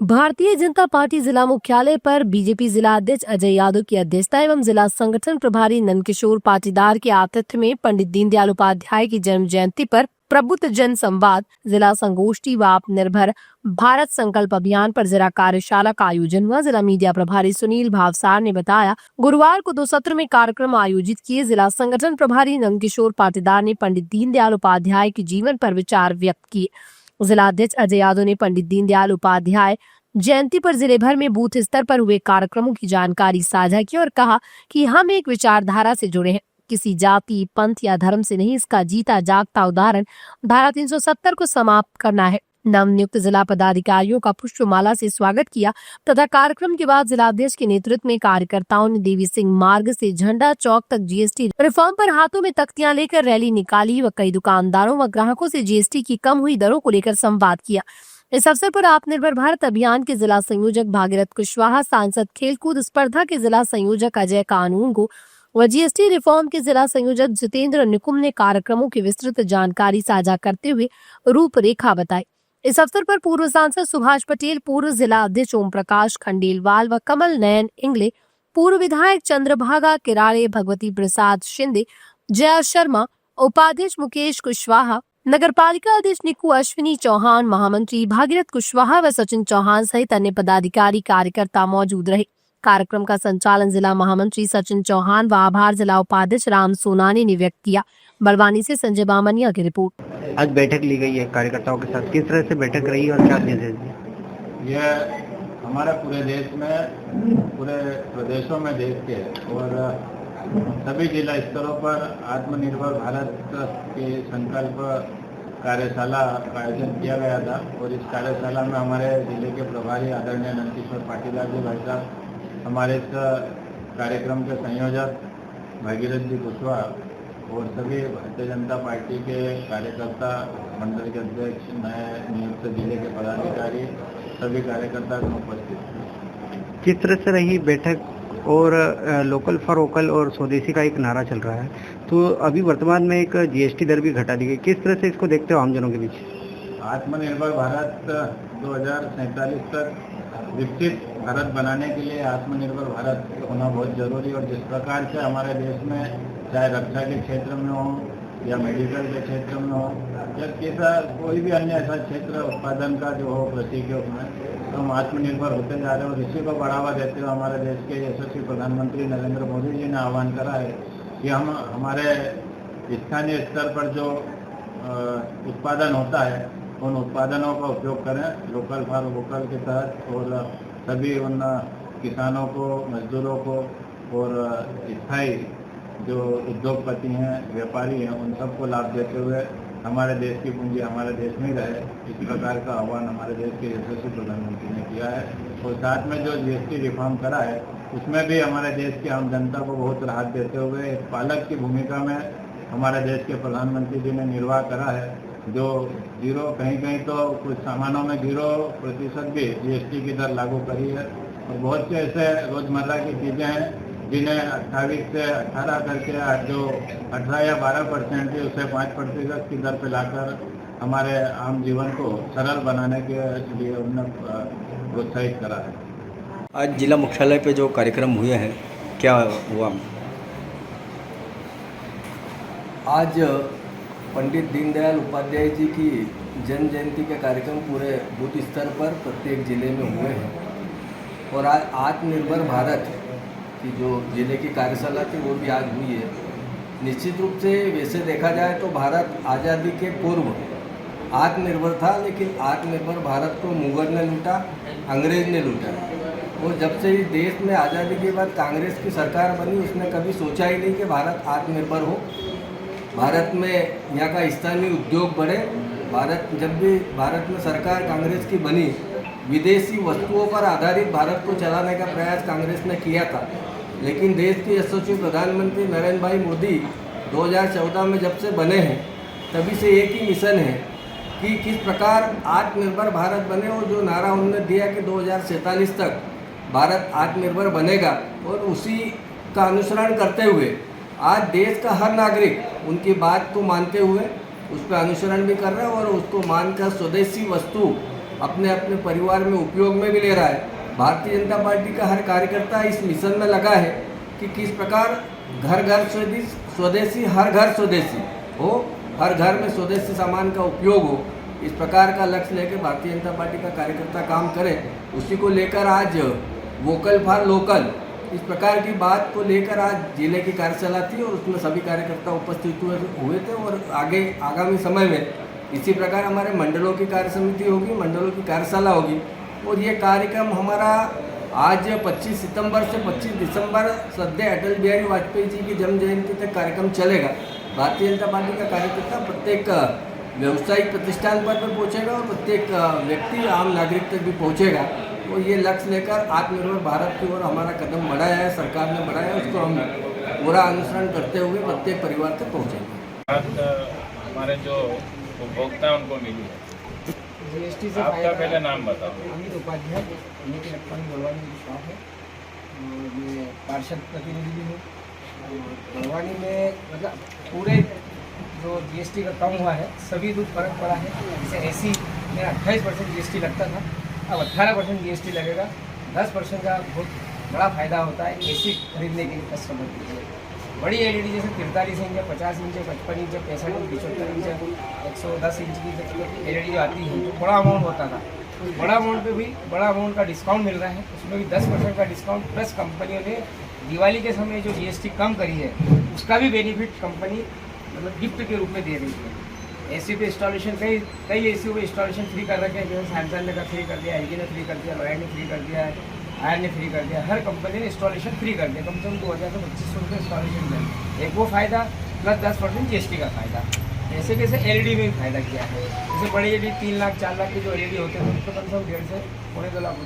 Bharatiya Janata party जिला मुख्यालय पर बीजेपी जिला अध्यक्ष अजय यादव की अध्यक्षता एवं जिला संगठन प्रभारी नंदकिशोर पाटीदार के आतिथ्य में पंडित दीनदयाल उपाध्याय की जन्म जयंती पर प्रबुद्ध जन संवाद, जिला संगोष्ठी व आत्मनिर्भर भारत संकल्प अभियान पर जिला कार्यशाला का आयोजन हुआ। जिला मीडिया प्रभारी सुनील भावसार ने बताया, गुरुवार को 2 सत्र में कार्यक्रम आयोजित किए। जिला संगठन प्रभारी नंदकिशोर पाटीदार ने पंडित दीनदयाल उपाध्याय के जीवन पर विचार व्यक्त किए। जिला अध्यक्ष अजय यादव ने पंडित दीनदयाल उपाध्याय जयंती पर जिले भर में बूथ स्तर पर हुए कार्यक्रमों की जानकारी साझा की और कहा कि हम एक विचारधारा से जुड़े हैं, किसी जाति, पंथ या धर्म से नहीं। इसका जीता जागता उदाहरण धारा 370 को समाप्त करना है। नवनियुक्त जिला पदाधिकारियों का पुष्पमाला से स्वागत किया तथा कार्यक्रम के बाद जिलाध्यक्ष के नेतृत्व में कार्यकर्ताओं ने देवी सिंह मार्ग से झंडा चौक तक जीएसटी रिफॉर्म पर हाथों में तख्तियां लेकर रैली निकाली व कई दुकानदारों व ग्राहकों से जीएसटी की कम हुई दरों को लेकर संवाद किया। इस अवसर पर आत्मनिर्भर भारत अभियान के जिला संयोजक भागीरथ कुशवाहा, सांसद खेलकूद स्पर्धा के जिला संयोजक अजय कानूनगो व जीएसटी रिफॉर्म के जिला संयोजक जितेंद्र निकुम ने कार्यक्रमों की विस्तृत जानकारी साझा करते हुए रूपरेखा बताई। इस अवसर पर पूर्व सांसद सुभाष पटेल, पूर्व जिला अध्यक्ष ओम प्रकाश खंडेलवाल व कमल नयन इंगले, पूर्व विधायक चंद्रभागा किराड़े, भगवती प्रसाद शिंदे, जया शर्मा, उपाध्यक्ष मुकेश कुशवाहा, नगरपालिका अध्यक्ष निकू अश्विनी चौहान, महामंत्री भागीरथ कुशवाहा व सचिन चौहान सहित अन्य पदाधिकारी कार्यकर्ता मौजूद रहे। कार्यक्रम का संचालन जिला महामंत्री सचिन चौहान व आभार जिला उपाध्यक्ष राम सोनानी ने व्यक्त किया। बलवानी से संजय बामनिया की रिपोर्ट। आज बैठक ली गई है कार्यकर्ताओं के साथ, किस तरह से बैठक रही और क्या निर्देश दिए? यह हमारे पूरे देश में, पूरे प्रदेशों में देश के और सभी जिला स्तरों पर आत्मनिर्भर भारत के संकल्प कार्यशाला का आयोजन किया गया था और इस कार्यशाला में हमारे जिले के प्रभारी आदरणीय नंदकिशोर पाटीदार जी भाई साहब, हमारे इस कार्यक्रम के संयोजक भागीरथ जी कुशवाहा और सभी भारतीय जनता पार्टी के कार्यकर्ता, मंडल के अध्यक्ष, नए नियुक्त जिले के पदाधिकारी, सभी कार्यकर्ता उपस्थित। किस तरह से रही बैठक और लोकल फॉर वोकल और स्वदेशी का एक नारा चल रहा है, तो अभी वर्तमान में एक जीएसटी दर भी घटा दी गई, किस तरह से इसको देखते हो आमजनों के बीच? आत्मनिर्भर भारत 2047 तक विकसित भारत बनाने के लिए आत्मनिर्भर भारत होना बहुत जरूरी, और जिस प्रकार से हमारे देश में चाहे रक्षा के क्षेत्र में हो या मेडिकल के क्षेत्र में हो या कैसा कोई भी अन्य ऐसा क्षेत्र उत्पादन का जो हो कृषि के उसमें, तो हम आत्मनिर्भर होते जा रहे हैं। और इसी को बढ़ावा देते हुए हमारे देश के यशस्वी प्रधानमंत्री नरेंद्र मोदी जी ने आह्वान करा है कि हम हमारे स्थानीय स्तर पर जो उत्पादन होता है उन उत्पादनों का उपयोग करें, लोकल फॉर वोकल के तहत, और सभी उन किसानों को, मजदूरों को और स्थायी जो उद्योगपति हैं, व्यापारी हैं, उन सबको लाभ देते हुए हमारे देश की पूंजी हमारे देश में ही रहे, इस प्रकार का आह्वान हमारे देश के यशस्वी प्रधानमंत्री ने किया है। और साथ में जो जीएसटी रिफॉर्म करा है उसमें भी हमारे देश की आम जनता को बहुत राहत देते हुए एक पालक की भूमिका में हमारे देश के प्रधानमंत्री जी ने निर्वाह करा है, जो कहीं कहीं तो कुछ सामानों में 0% भी जीएसटी की दर लागू करी है। और बहुत से ऐसे रोजमर्रा की चीज़ें हैं जिन्हें 28 से 18 करके जो 18 या 12% थी उसे 5% की दर पर लाकर हमारे आम जीवन को सरल बनाने के लिए उन्होंने प्रोत्साहित करा है। आज जिला मुख्यालय पे जो कार्यक्रम हुए हैं, क्या हुआ? आज पंडित दीनदयाल उपाध्याय जी की जन्म जयंती के कार्यक्रम पूरे बूथ स्तर पर प्रत्येक जिले में हुए हैं और आज आत्मनिर्भर भारत की जो जिले की कार्यशाला थी वो भी आज हुई है। निश्चित रूप से वैसे देखा जाए तो भारत आज़ादी के पूर्व आत्मनिर्भर था, लेकिन आत्मनिर्भर भारत को मुगल ने लूटा, अंग्रेज ने लूटा। और जब से इस देश में आज़ादी के बाद कांग्रेस की सरकार बनी, उसने कभी सोचा ही नहीं कि भारत आत्मनिर्भर हो, भारत में यहाँ का स्थानीय उद्योग बढ़े। जब भी भारत में सरकार कांग्रेस की बनी, विदेशी वस्तुओं पर आधारित भारत को चलाने का प्रयास कांग्रेस ने किया था, लेकिन देश के यशस्वी प्रधानमंत्री नरेंद्र भाई मोदी 2014 में जब से बने हैं, तभी से एक ही मिशन है कि किस प्रकार आत्मनिर्भर भारत बने। और जो नारा उन्होंने दिया कि 2047 तक भारत आत्मनिर्भर बनेगा, और उसी का अनुसरण करते हुए आज देश का हर नागरिक उनकी बात को मानते हुए उस पर अनुसरण भी कर रहा है और उसको मानकर स्वदेशी वस्तु अपने अपने परिवार में उपयोग में भी ले रहा है। भारतीय जनता पार्टी का हर कार्यकर्ता इस मिशन में लगा है कि किस प्रकार घर घर स्वदेशी हर घर स्वदेशी हो, हर घर में स्वदेशी सामान का उपयोग हो। इस प्रकार का लक्ष्य लेकर भारतीय जनता पार्टी का कार्यकर्ता काम करे, उसी को लेकर आज वोकल फॉर लोकल इस प्रकार की बात को लेकर आज जिले की कार्यशाला थी और उसमें सभी कार्यकर्ता उपस्थित हुए थे। और आगामी समय में इसी प्रकार हमारे मंडलों की कार्य समिति होगी, मंडलों की कार्यशाला होगी और ये कार्यक्रम हमारा आज 25 सितंबर से 25 दिसंबर श्रद्धेय अटल बिहारी वाजपेयी जी की जन्म जयंती तक कार्यक्रम चलेगा। भारतीय जनता पार्टी का कार्यकर्ता प्रत्येक व्यावसायिक प्रतिष्ठान पर भी पहुँचेगा और प्रत्येक व्यक्ति आम नागरिक तक भी पहुँचेगा। तो ये लक्ष्य लेकर आत्मनिर्भर भारत की ओर हमारा कदम बढ़ाया है, सरकार ने बढ़ाया है, उसको हम पूरा अनुसरण करते हुए प्रत्येक परिवार तक पहुँचेंगे। हमारे जो उपभोक्ता है उनको मिली है। जीएसटी से आपका पहले नाम बताओ। अमित उपाध्याय, नीति इलेक्ट्रॉनिक बड़वानी की शॉप है और मैं पार्षद प्रतिनिधि भी हूँ। बड़वानी में मतलब पूरे जो जीएसटी का कम हुआ है सभी दूध फर्क पड़ा है। जैसे एसी में 28% जीएसटी लगता था, अब 18% जीएसटी लगेगा। 10% का बहुत बड़ा फायदा होता है एसी खरीदने के लिए कस्टमर के लिए। बड़ी एलईडी जैसे 43 inch, 50 inch, 55 inch, 65 inch, 75 inch, 110 inch की एलईडी जो आती है तो बड़ा अमाउंट होता था। बड़ा अमाउंट पे भी बड़ा अमाउंट का डिस्काउंट मिल रहा है, उसमें भी 10% का डिस्काउंट प्लस कंपनियों ने दिवाली के समय जो जीएसटी कम करी है उसका भी बेनिफिट कंपनी मतलब गिफ्ट के रूप में दे रही है। एसी पे इंस्टॉलेशन कई एसी पे इंस्टॉलेशन फ्री कर रखे हैं, जैसे सैमसंग ने फ्री कर दिया, एलजी ने फ्री कर दिया, लॉयड ने फ्री कर दिया है, आयर ने फ्री कर दिया, हर कंपनी ने इंस्टॉलेशन फ्री कर दिया। कम से कम 2000 से 2500 रुपये इंस्टॉलेशन मिले। एक वो फ़ायदा प्लस 10% जीएसटी का फ़ायदा। ऐसे कैसे एलईडी में भी फ़ायदा किया है। जैसे बड़ी एलईडी 3 लाख 4 लाख की जो एलईडी होते हैं उनको कम से कम 1.5 से 2.5 लाख रुपये